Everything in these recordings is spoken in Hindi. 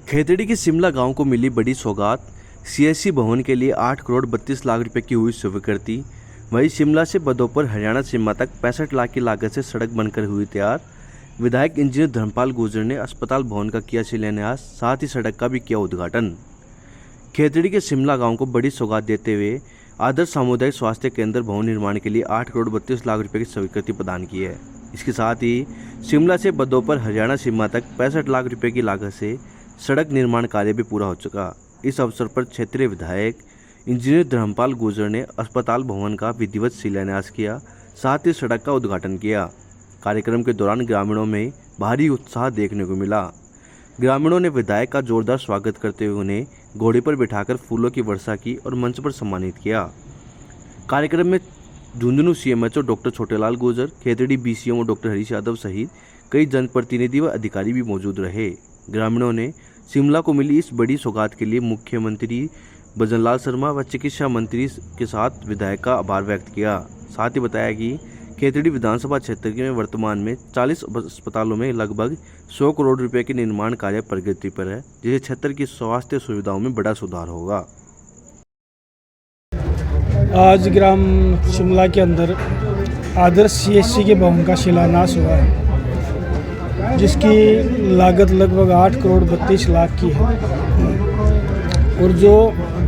खेतड़ी के शिमला गांव को मिली बड़ी सौगात। सीएससी भवन के लिए 8 करोड़ 32 लाख रुपए की हुई स्वीकृति। वहीं शिमला से बदोपर हरियाणा सीमा तक 65 लाख की लागत से सड़क बनकर हुई तैयार। विधायक इंजीनियर धर्मपाल गुर्जर ने अस्पताल भवन का किया शिलान्यास, साथ ही सड़क का भी किया उद्घाटन। खेतड़ी के शिमला गाँव को बड़ी सौगात देते हुए आदर्श सामुदायिक स्वास्थ्य केंद्र भवन निर्माण के लिए 8 करोड़ 32 लाख रुपए की स्वीकृति प्रदान की है। इसके साथ ही शिमला से बदोपर हरियाणा सीमा तक 65 लाख रुपए की लागत से सड़क निर्माण कार्य भी पूरा हो चुका। इस अवसर पर क्षेत्रीय विधायक इंजीनियर धर्मपाल गुर्जर ने अस्पताल भवन का विधिवत शिलान्यास किया, साथ ही सड़क का उद्घाटन किया। कार्यक्रम के दौरान ग्रामीणों में भारी उत्साह देखने को मिला। ग्रामीणों ने विधायक का जोरदार स्वागत करते हुए उन्हें घोड़े पर बिठाकर फूलों की वर्षा की और मंच पर सम्मानित किया। कार्यक्रम में Jhunjhunu CMHO doctor Chhotelal Gurjar, Khetri BCMO doctor Harish Yadav सहित कई जनप्रतिनिधि व अधिकारी भी मौजूद रहे। ग्रामीणों ने शिमला को मिली इस बड़ी सौगात के लिए मुख्यमंत्री भजनलाल शर्मा व चिकित्सा मंत्री के साथ विधायक का आभार व्यक्त किया। साथ ही बताया कि खेतड़ी विधानसभा क्षेत्र में वर्तमान में 40 अस्पतालों में लगभग 100 करोड़ रुपए के निर्माण कार्य प्रगति पर है, जिससे क्षेत्र की स्वास्थ्य सुविधाओं में बड़ा सुधार होगा। आज ग्राम शिमला के अंदर आदर्श सीएससी के भवन का शिलान्यास हुआ है, जिसकी लागत लगभग 8 करोड़ 32 लाख की है और जो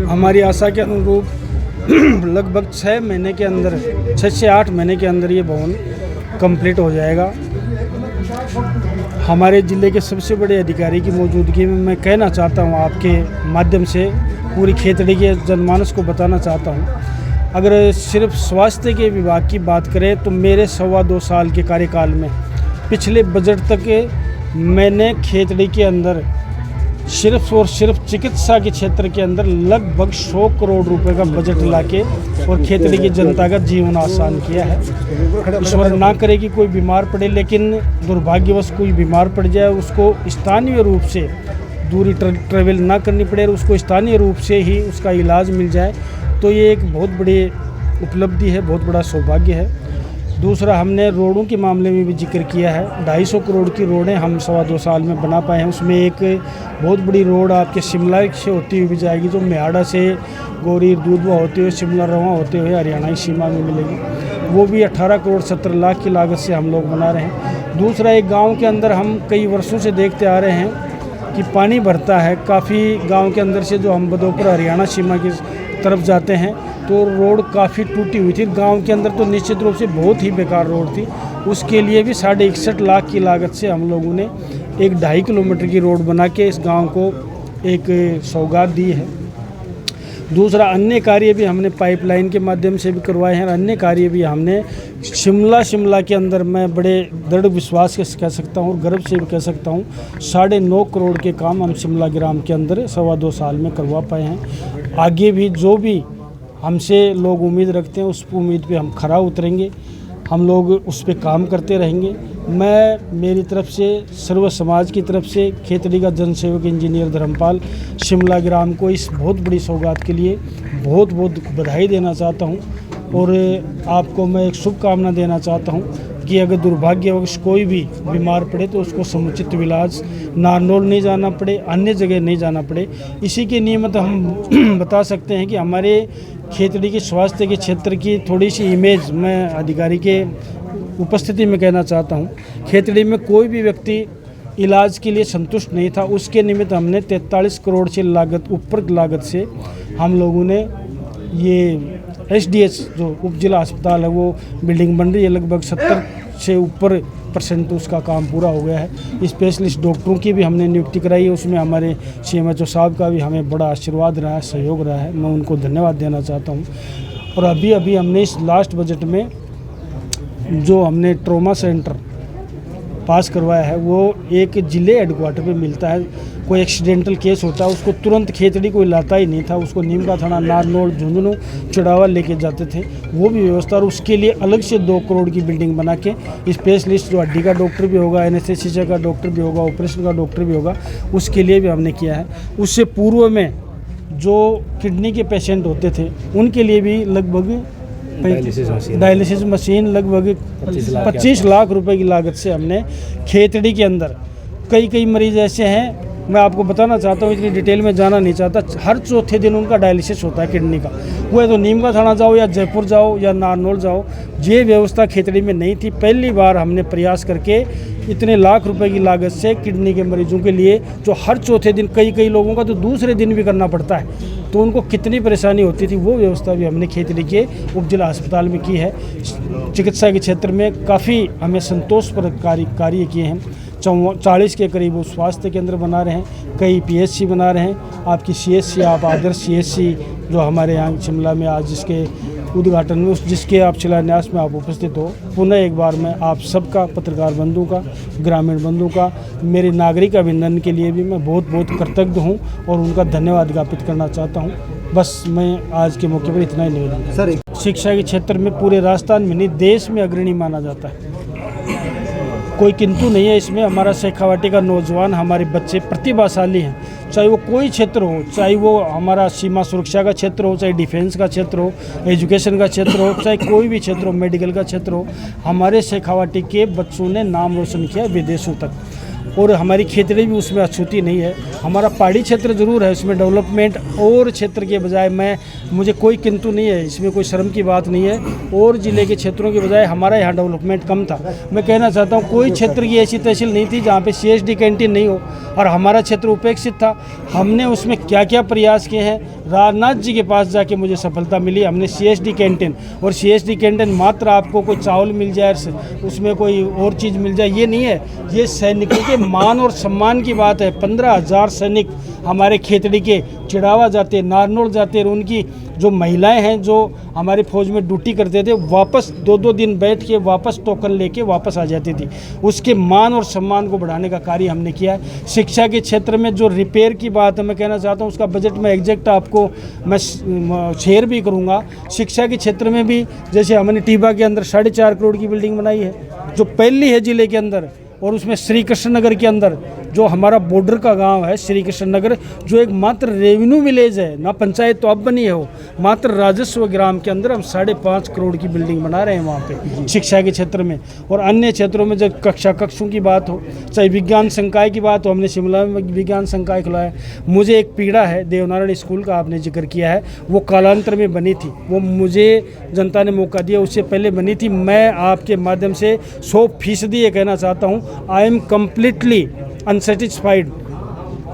हमारी आशा के अनुरूप लगभग 6 महीने के अंदर 6 से 8 महीने के अंदर ये भवन कंप्लीट हो जाएगा। हमारे ज़िले के सबसे बड़े अधिकारी की मौजूदगी में मैं कहना चाहता हूँ, आपके माध्यम से पूरी खेतड़ी के जनमानस को बताना चाहता हूँ, अगर सिर्फ स्वास्थ्य के विभाग की बात करें तो मेरे 2.25 साल के कार्यकाल में पिछले बजट तक मैंने खेतड़ी के अंदर सिर्फ और सिर्फ चिकित्सा के क्षेत्र के अंदर लगभग 100 करोड़ रुपए का बजट लाके और खेतड़ी की जनता का जीवन आसान किया है। ईश्वर ना करे कि कोई बीमार पड़े, लेकिन दुर्भाग्यवश कोई बीमार पड़ जाए, उसको स्थानीय रूप से दूरी ट्रेवल ना करनी पड़े और उसको स्थानीय रूप से ही उसका इलाज मिल जाए, तो ये एक बहुत बड़ी उपलब्धि है, बहुत बड़ा सौभाग्य है। दूसरा, हमने रोडों के मामले में भी जिक्र किया है। 250 करोड़ की रोडें हम 2.25 साल में बना पाए हैं। उसमें एक बहुत बड़ी रोड आपके शिमला से होती हुई भी जाएगी, जो मेहाड़ा से गौरी दूधवा होते हुए शिमला रवा होते हुए हरियाणा की सीमा में मिलेगी। वो भी 18 करोड़ 70 लाख की लागत से हम लोग बना रहे हैं। दूसरा, एक गाँव के अंदर हम कई वर्षों से देखते आ रहे हैं कि पानी भरता है काफ़ी गाँव के अंदर से, जो हम बदोपर हरियाणा सीमा की तरफ जाते हैं तो रोड काफ़ी टूटी हुई थी। गांव के अंदर तो निश्चित रूप से बहुत ही बेकार रोड थी। उसके लिए भी 61.5 लाख की लागत से हम लोगों ने एक 2.5 किलोमीटर की रोड बना के इस गांव को एक सौगात दी है। दूसरा, अन्य कार्य भी हमने पाइपलाइन के माध्यम से भी करवाए हैं। अन्य कार्य भी हमने शिमला के अंदर, मैं बड़े दृढ़ विश्वास के कह सकता हूँ और गर्व से भी कह सकता हूँ, 9.5 करोड़ के काम हम शिमला ग्राम के अंदर 2.25 साल में करवा पाए हैं। आगे भी जो भी हमसे लोग उम्मीद रखते हैं, उस उम्मीद पे हम खरा उतरेंगे, हम लोग उस पे काम करते रहेंगे। मैं मेरी तरफ से, सर्व समाज की तरफ से, खेतड़ी का जनसेवक इंजीनियर धर्मपाल शिमला ग्राम को इस बहुत बड़ी सौगात के लिए बहुत बहुत बधाई देना चाहता हूं और आपको मैं एक शुभकामना देना चाहता हूं कि अगर दुर्भाग्यवश कोई भी बीमार पड़े तो उसको समुचित इलाज नारनौल नहीं जाना पड़े, अन्य जगह नहीं जाना पड़े। इसी के निमित्त हम बता सकते हैं कि हमारे खेतड़ी के स्वास्थ्य के क्षेत्र की थोड़ी सी इमेज मैं अधिकारी के उपस्थिति में कहना चाहता हूं। खेतड़ी में कोई भी व्यक्ति इलाज के लिए संतुष्ट नहीं था, उसके निमित्त हमने 43 करोड़ से ऊपर लागत से हम लोगों ने ये एसडीएच जो उप जिला अस्पताल है वो बिल्डिंग बन रही है। लगभग 70 से ऊपर % उसका काम पूरा हो गया है। स्पेशलिस्ट डॉक्टरों की भी हमने नियुक्ति कराई है, उसमें हमारे सीएमएचओ साहब का भी हमें बड़ा आशीर्वाद रहा है, सहयोग रहा है। मैं उनको धन्यवाद देना चाहता हूँ। और अभी हमने इस लास्ट बजट में जो हमने ट्रॉमा सेंटर पास करवाया है, वो एक ज़िले हेडक्वार्टर पे मिलता है। कोई एक्सीडेंटल केस होता है उसको तुरंत खेतड़ी कोई लाता ही नहीं था, उसको नीम का थाना, नारनौल, झुंझुनू, चुड़ावा लेके जाते थे। वो भी व्यवस्था, और उसके लिए अलग से 2 करोड़ की बिल्डिंग बना के स्पेशलिस्ट जो हड्डी का डॉक्टर भी होगा, एनेस्थीसिया का डॉक्टर भी होगा, ऑपरेशन का डॉक्टर भी होगा, उसके लिए भी हमने किया है। उससे पूर्व में जो किडनी के पेशेंट होते थे उनके लिए भी लगभग डायलिसिस मशीन लगभग 25 लाख रुपए की लागत से हमने खेतड़ी के अंदर कई मरीज ऐसे हैं मैं आपको बताना चाहता हूँ, इतनी डिटेल में जाना नहीं चाहता, हर चौथे दिन उनका डायलिसिस होता है किडनी का। वो है तो नीम का थाना जाओ या जयपुर जाओ या नारनौल जाओ, ये व्यवस्था खेतड़ी में नहीं थी। पहली बार हमने प्रयास करके इतने लाख रुपए की लागत से किडनी के मरीजों के लिए, जो हर चौथे दिन, कई लोगों का तो दूसरे दिन भी करना पड़ता है, तो उनको कितनी परेशानी होती थी, वो व्यवस्था भी हमने खेतड़ी के उप जिला अस्पताल में की है। चिकित्सा के क्षेत्र में काफ़ी हमें संतोषप्रद कार्य किए हैं। 40 के करीब वो स्वास्थ्य केंद्र बना रहे हैं, कई PSC बना रहे हैं। आपकी CSC, आप आदर्श CSC जो हमारे यहाँ शिमला में आज जिसके उद्घाटन में, जिसके आप शिलान्यास में आप उपस्थित हो, पुनः एक बार मैं आप सबका, पत्रकार बंधु का, ग्रामीण बंधु का, मेरे नागरिक अभिनंदन के लिए भी मैं बहुत बहुत कृतज्ञ हूँ और उनका धन्यवाद ज्ञापित करना चाहता हूँ। बस मैं आज के मौके पर इतना ही निवेदन सर। शिक्षा के क्षेत्र में पूरे राजस्थान में नहीं, देश में अग्रणी माना जाता है, कोई किंतु नहीं है इसमें। हमारा शेखावाटी का नौजवान, हमारे बच्चे प्रतिभाशाली हैं, चाहे वो कोई क्षेत्र हो, चाहे वो हमारा सीमा सुरक्षा का क्षेत्र हो, चाहे डिफेंस का क्षेत्र हो, एजुकेशन का क्षेत्र हो, चाहे कोई भी क्षेत्र हो, मेडिकल का क्षेत्र हो, हमारे शेखावाटी के बच्चों ने नाम रोशन किया विदेशों तक। और हमारी खेतड़ी भी उसमें अछूती नहीं है। हमारा पहाड़ी क्षेत्र ज़रूर है, उसमें डेवलपमेंट और क्षेत्र के बजाय मुझे कोई किंतु नहीं है, इसमें कोई शर्म की बात नहीं है। और ज़िले के क्षेत्रों के बजाय हमारा यहाँ डेवलपमेंट कम था। मैं कहना चाहता हूँ, कोई क्षेत्र की ऐसी तहसील नहीं थी जहाँ पे CSD कैंटीन नहीं हो, और हमारा क्षेत्र उपेक्षित था। हमने उसमें क्या क्या प्रयास किए हैं, राजनाथ जी के पास जाके मुझे सफलता मिली। हमने CSD कैंटीन, और CSD कैंटीन मात्र आपको कोई चावल मिल जाए, उसमें कोई और चीज़ मिल जाए, ये नहीं है। ये सैनिकों के मान और सम्मान की बात है। 15,000 सैनिक हमारे खेतड़ी के चिड़ावा जाते, नारनौल जाते, और उनकी जो महिलाएं हैं जो हमारे फौज में ड्यूटी करते थे, वापस 2-2 दिन बैठ के वापस टोकन लेके वापस आ जाती थी। उसके मान और सम्मान को बढ़ाने का कार्य हमने किया है। शिक्षा के क्षेत्र में जो रिपेयर की बात है, मैं कहना चाहता हूँ, उसका बजट में एग्जैक्ट आपको मैं शेयर भी करूँगा। शिक्षा के क्षेत्र में भी जैसे हमने टीबा के अंदर 4.5 करोड़ की बिल्डिंग बनाई है, जो पहली है ज़िले के अंदर। और उसमें श्री कृष्ण नगर के अंदर जो हमारा बॉर्डर का गांव है श्री कृष्ण नगर, जो एक मात्र रेवेन्यू विलेज है, ना पंचायत तो अब बनी है, वो मात्र राजस्व ग्राम के अंदर हम 5.5 करोड़ की बिल्डिंग बना रहे हैं वहाँ पे शिक्षा के क्षेत्र में। और अन्य क्षेत्रों में जब कक्षों की बात हो, चाहे विज्ञान संकाय की बात हो, हमने शिमला में विज्ञान संकाय खुलाया। मुझे एक पीड़ा है, देवनारायण स्कूल का आपने जिक्र किया है, वो कालांतर में बनी थी, वो मुझे जनता ने मौका दिया, उससे पहले बनी थी। मैं आपके माध्यम से 100% ये कहना चाहता हूँ, I am completely unsatisfied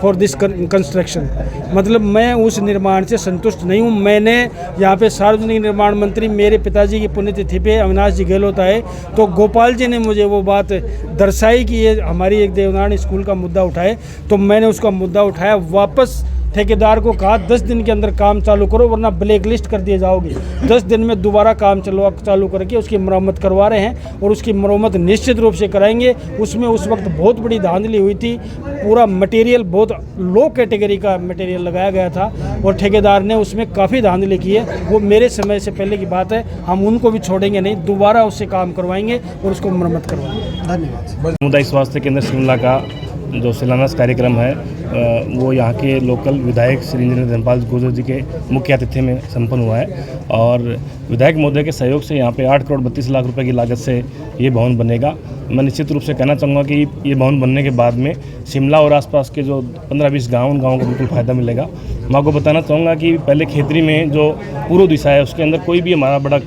for this construction. मतलब मैं उस निर्माण से संतुष्ट नहीं हूँ। मैंने यहाँ पे सार्वजनिक निर्माण मंत्री, मेरे पिताजी की पुण्यतिथि पे अविनाश जी गहलोत आए, तो गोपाल जी ने मुझे वो बात दर्शाई कि ये हमारी एक देवनारायण स्कूल का मुद्दा उठाए, तो मैंने उसका मुद्दा उठाया। वापस ठेकेदार को कहा 10 दिन के अंदर काम चालू करो वरना ब्लैक लिस्ट कर दिए जाओगे। 10 दिन में दोबारा काम चालू करके उसकी मरम्मत करवा रहे हैं, और उसकी मरम्मत निश्चित रूप से कराएंगे। उसमें उस वक्त बहुत बड़ी धांधली हुई थी, पूरा मटेरियल बहुत लो कैटेगरी का मटेरियल लगाया गया था, और ठेकेदार ने उसमें काफ़ी धांधली की है। वो मेरे समय से पहले की बात है, हम उनको भी छोड़ेंगे नहीं, दोबारा उससे काम करवाएंगे और उसको मरम्मत करवाएंगे। धन्यवाद। सामुदायिक स्वास्थ्य केंद्र शिमला का जो शिलान्यास कार्यक्रम है वो यहाँ के लोकल विधायक श्री इंजीनियर धर्मपाल गुर्जर जी के मुख्य आतिथ्य में संपन्न हुआ है, और विधायक महोदय के सहयोग से यहाँ पे 8 करोड़ 32 लाख रुपए की लागत से ये भवन बनेगा। मैं निश्चित रूप से कहना चाहूँगा कि ये भवन बनने के बाद में शिमला और आसपास के जो 15-20 गाँव को बिल्कुल फ़ायदा मिलेगा। मैं आपको बताना चाहूँगा कि पहले खेतरी में जो पूर्व दिशा है उसके अंदर कोई भी हमारा बड़ा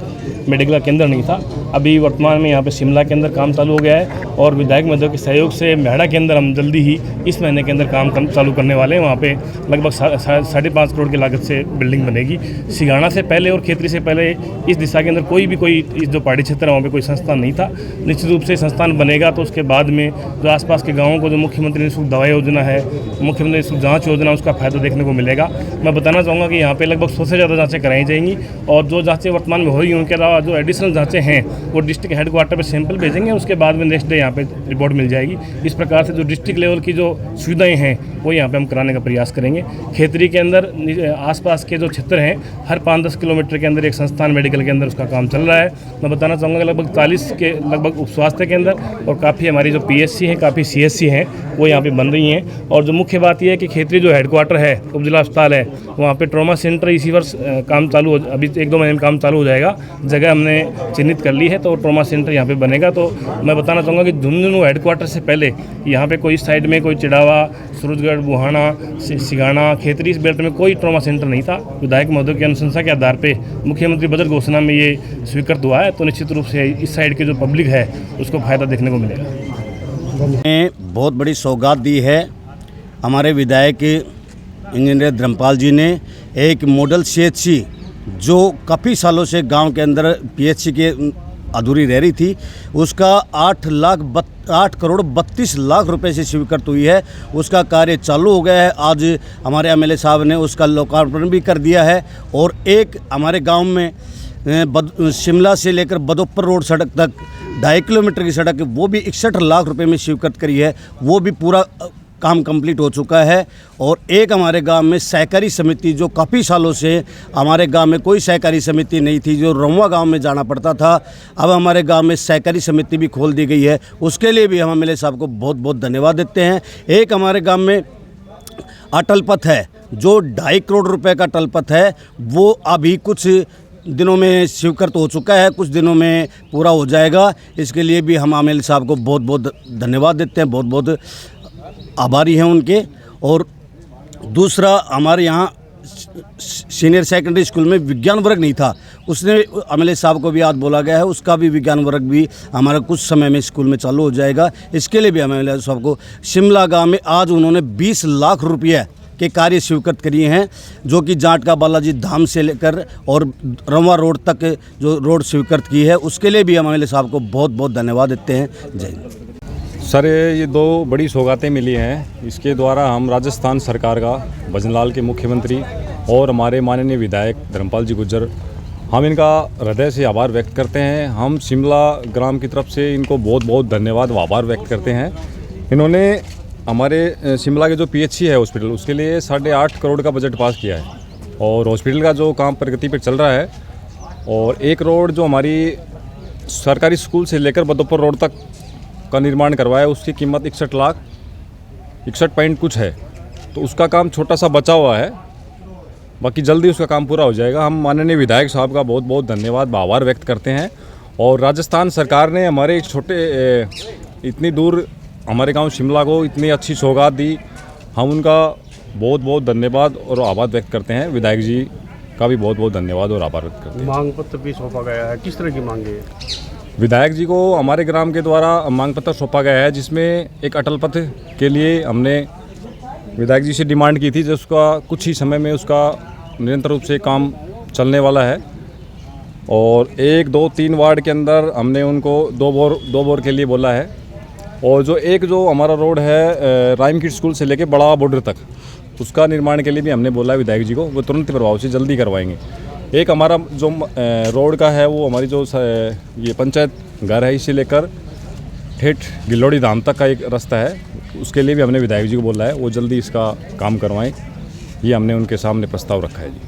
मेडिकल केंद्र नहीं था। अभी वर्तमान में यहाँ पे शिमला के अंदर काम चालू हो गया है, और विधायक महोदय के सहयोग से मेहड़ा के अंदर हम जल्दी ही इस महीने के अंदर काम चालू करने वाले हैं। वहाँ पे लगभग 5.5 करोड़ की लागत से बिल्डिंग बनेगी। सिगाना से पहले और खेतरी से पहले इस दिशा के अंदर कोई इस जो पहाड़ी क्षेत्र है वहाँ पे कोई संस्थान नहीं था। निश्चित रूप से संस्थान बनेगा तो उसके बाद में जो आसपास के गाँवों को जो मुख्यमंत्री निःशुल्क दवा योजना है, मुख्यमंत्री निःशुल्क जाँच योजना, उसका फायदा देखने को मिलेगा। मैं बताना चाहूँगा कि यहाँ पे लगभग 100 से ज़्यादा जाँचें कराई जाएंगी, और जो जाँचें वर्तमान में हो रही हैं उनके अलावा जो एडिशनल जाँचें हैं वो डिस्ट्रिक्ट हेडक्वार्टर पर सैंपल भेजेंगे, उसके बाद में नेक्स्ट डे यहाँ पे रिपोर्ट मिल जाएगी। इस प्रकार से जो डिस्ट्रिक्ट लेवल की जो सुविधाएं हैं वो यहाँ पे हम कराने का प्रयास करेंगे। खेतरी के अंदर आसपास के जो क्षेत्र हैं, हर 5-10 किलोमीटर के अंदर एक संस्थान मेडिकल के अंदर उसका काम चल रहा है। मैं बताना चाहूँगा लगभग 40 के लगभग उप स्वास्थ्य केंद्र और काफ़ी हमारी जो PSC हैं, काफ़ी CSC हैं वो यहाँ पे बन रही हैं। और जो मुख्य बात यह है कि खेतरी जो हेडक्वार्टर है, उपजिला अस्पताल है, वहाँ पे ट्रॉमा सेंटर इसी वर्ष काम चालू अभी 1-2 महीने में काम चालू हो जाएगा। जगह जगह हमने चिन्हित कर ली है, तो ट्रॉमा सेंटर यहाँ पे बनेगा। तो मैं बताना चाहूँगा कि झुंझुनू हेडक्वार्टर से पहले यहाँ पे कोई साइड में कोई चिड़ावा, सूरजगढ़, बुहाना, सिगाना, खेतरी इस बेल्ट में कोई ट्रॉमा सेंटर नहीं था। विधायक महोदय की अनुशंसा के आधार पे मुख्यमंत्री बजट घोषणा में ये स्वीकृत हुआ है, तो निश्चित रूप से इस साइड के जो पब्लिक है उसको फ़ायदा देखने को मिलेगा। ने बहुत बड़ी सौगात दी है हमारे विधायक इंजीनियर धर्मपाल जी ने। एक मॉडल CHC जो काफ़ी सालों से गांव के अंदर PHC के अधूरी रह रही थी, उसका 8 करोड़ 32 लाख रुपए से स्वीकृत हुई है। उसका कार्य चालू हो गया है। आज हमारे MLA साहब ने उसका लोकार्पण भी कर दिया है। और एक हमारे गांव में शिमला से लेकर बदोपर रोड सड़क तक 2.5 किलोमीटर की सड़क, वो भी 61 लाख रुपए में स्वीकृत करी है। वो भी पूरा काम कंप्लीट हो चुका है। और एक हमारे गांव में सहकारी समिति, जो काफ़ी सालों से हमारे गांव में कोई सहकारी समिति नहीं थी, जो रमुआ गांव में जाना पड़ता था, अब हमारे गांव में सहकारी समिति भी खोल दी गई है। उसके लिए भी हम MLA साहब को बहुत बहुत धन्यवाद देते हैं। एक हमारे गांव में अटल पथ है, जो 2.5 करोड़ रुपए का अटल पथ है, वो अभी कुछ दिनों में स्वीकृत हो चुका है, कुछ दिनों में पूरा हो जाएगा। इसके लिए भी हम MLA साहब को बहुत बहुत धन्यवाद देते हैं, बहुत बहुत आभारी हैं उनके। और दूसरा, हमारे यहाँ सीनियर सेकेंडरी स्कूल में विज्ञान वर्ग नहीं था, उसने MLA साहब को भी आज बोला गया है, उसका भी विज्ञान वर्ग भी हमारा कुछ समय में स्कूल में चालू हो जाएगा। इसके लिए भी MLA साहब को, शिमला गांव में आज उन्होंने 20 लाख रुपये के कार्य स्वीकृत किए हैं, जो कि जाट का बालाजी धाम से लेकर और रमुआ रोड तक जो रोड स्वीकृत की है, उसके लिए भी हम MLA साहब को बहुत बहुत धन्यवाद देते हैं। जय हिंद। सर, ये 2 बड़ी सौगातें मिली हैं। इसके द्वारा हम राजस्थान सरकार का, भजनलाल के मुख्यमंत्री और हमारे माननीय विधायक धर्मपाल जी गुर्जर, हम इनका हृदय से आभार व्यक्त करते हैं। हम शिमला ग्राम की तरफ से इनको बहुत बहुत धन्यवाद व आभार व्यक्त करते हैं। इन्होंने हमारे शिमला के जो PHC है हॉस्पिटल, उसके लिए 8.5 करोड़ का बजट पास किया है और हॉस्पिटल का जो काम प्रगति पर चल रहा है। और एक रोड जो हमारी सरकारी स्कूल से लेकर बदोपर रोड तक का निर्माण करवाया, उसकी कीमत 61 लाख 61 पॉइंट कुछ है। तो उसका काम छोटा सा बचा हुआ है, बाकी जल्दी उसका काम पूरा हो जाएगा। हम माननीय विधायक साहब का बहुत बहुत धन्यवाद आभार व्यक्त करते हैं। और राजस्थान सरकार ने हमारे इतनी दूर हमारे गांव शिमला को इतनी अच्छी सौगात दी, हम उनका बहुत बहुत धन्यवाद और आभार व्यक्त करते हैं। विधायक जी का भी बहुत बहुत धन्यवाद और आभार व्यक्त करते हैं। मांग पत्र भी सौंपा गया है, किस तरह की मांगे है? विधायक जी को हमारे ग्राम के द्वारा मांग पत्र सौंपा गया है, जिसमें एक अटल पथ के लिए हमने विधायक जी से डिमांड की थी, जिसका कुछ ही समय में उसका निरंतर रूप से काम चलने वाला है। और 1, 2, 3 वार्ड के अंदर हमने उनको 2 बोर के लिए बोला है। और जो हमारा रोड है राइमकिट स्कूल से लेके बड़ा बॉर्डर तक, उसका निर्माण के लिए भी हमने बोला है विधायक जी को, वो तुरंत प्रभाव से जल्दी करवाएंगे। एक हमारा जो रोड का है, वो हमारी जो ये पंचायत घर है, इसे लेकर ठेठ गिलोड़ी धाम तक का एक रास्ता है, उसके लिए भी हमने विधायक जी को बोला है वो जल्दी इसका काम करवाएं। ये हमने उनके सामने प्रस्ताव रखा है जी।